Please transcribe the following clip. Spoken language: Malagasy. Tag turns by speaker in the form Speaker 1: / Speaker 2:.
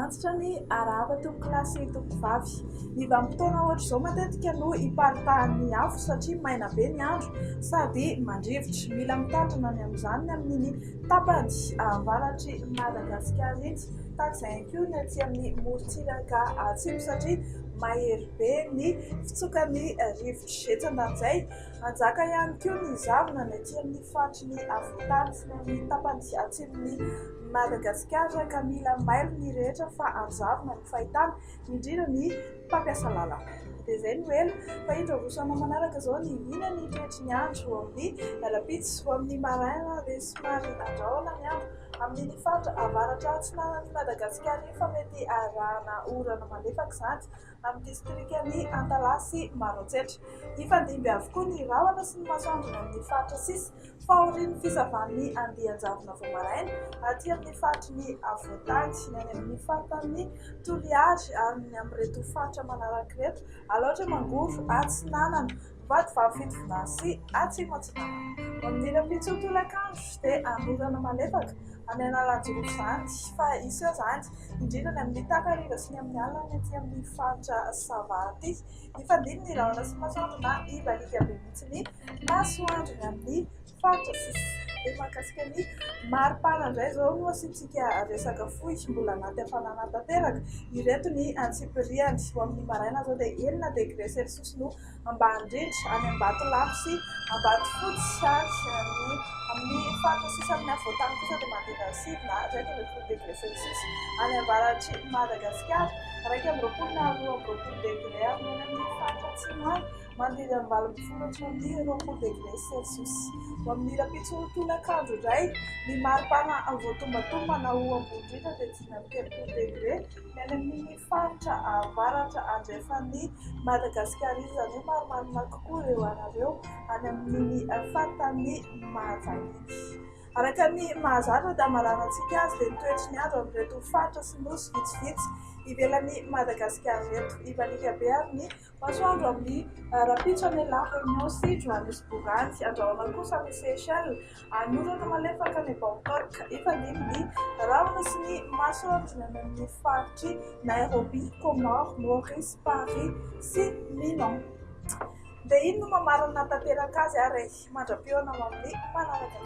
Speaker 1: antitra ny arahava tompo-kilasy tompo-vavy. Ny vanim-potoana ohatra izao matetika no ipalitahan'ny afo satria maina be ny andro sady mandrivotra. Mila mitandrina ny amin'izany ny amin'ny tapany avaratry Madagasikara itsy, tahak'izay ihany koa ny aty amin'ny morontsiraka atsimo satria mahery be ny fitsokan'ny rivotra. Etsandan'izay anjaka ihany koa ny zavona ny aty amin'ny faritry ny afovoantany sy ny amin'ny tapany atsimon'ny Madagasikara ka mila mailo ny rehetra fa anjavona ny fahitana indrindra ny mpampiasa lalana. Dia izay no elo fa indrovosana manaraka izao ny hina ny toetry ny andro amin'ny alapitsy ho amin'ny maraina dia somary andrahoana ny andro amin'ny faritra avaratra atsinanan'ny Madagasikara fa mety arahana orana malefaka izany amin'ny distrikany Antalasy Maroantsetra. Hifandimby avokoa ny rahona sy ny masoandro amin'ny faritra sisa fahorian'ny fisavan'ny andian-javona vao maraina aty amin'ny faritry ny afovoantany sy ny any amin'ny faritan'ny Toliary ary ny amin'ireto faritra manaraka ireto aloatra mangoro atsinanana vadivavy fitovina sy atsimo atsinanana. Amin'ny rapitso tolakandro dia anorana malefaka any analanjoro izany fa isy eo izany indrindra ny amin'ny takariva sy ny amin'ny alina ny aty amin'ny faritra Savaty. Hifandimby ny rahona sy masoandro na ibalika be mihitsy ny masoandro ny amin'ny faritra sisa. Dia mahakasika ny maripana indray izao no asiantsika resaka fohy mbola anaty hafanana tanteraka. Ireto ny antsipiriany ho amin'ny maraina izao dia 9 degré celsius no ambany indrindra any Ambatolampy sy Ambatofotsy ary amin'ny faritra sisa amin'ny afovoantany kosa dia manodidina 7 degré celsius any avaratry Madagasikara, 2 degré ary ny amin'ny faritra atsimo any manodidina 8 degré celsius. Ho amin'ny rapitso tolakandro indray ny maripana voatombatomana ho ambony indrindra dia 9 degré ny any amin'ny faritra avaratra andrefan'ny Madagasikara izy izany hoe marimarina kokoa ireo anareo any amin'ny faritan'ny Mahajanga. Araka ny mahazatra dia amaranantsika azy dia nitoetry ny andro amin'ireto faritra sy nosy vitsivitsy ivelan'ny Madagasikara reto. Ibalika be ary ny masoandro amin'ny rapitso any La Réunion sy Johannesburg, andrahoana kosa ny Seychelles, anorana malefaka ny Bangkok. Hifandimby ny rahona sy ny masoandro ny amin'ny faritry Nairobi, Comores, Maurice, Paris sy Milan. Dia ino no mamarana tanteraka azy ary mandra-pioana amin'ny manaraka.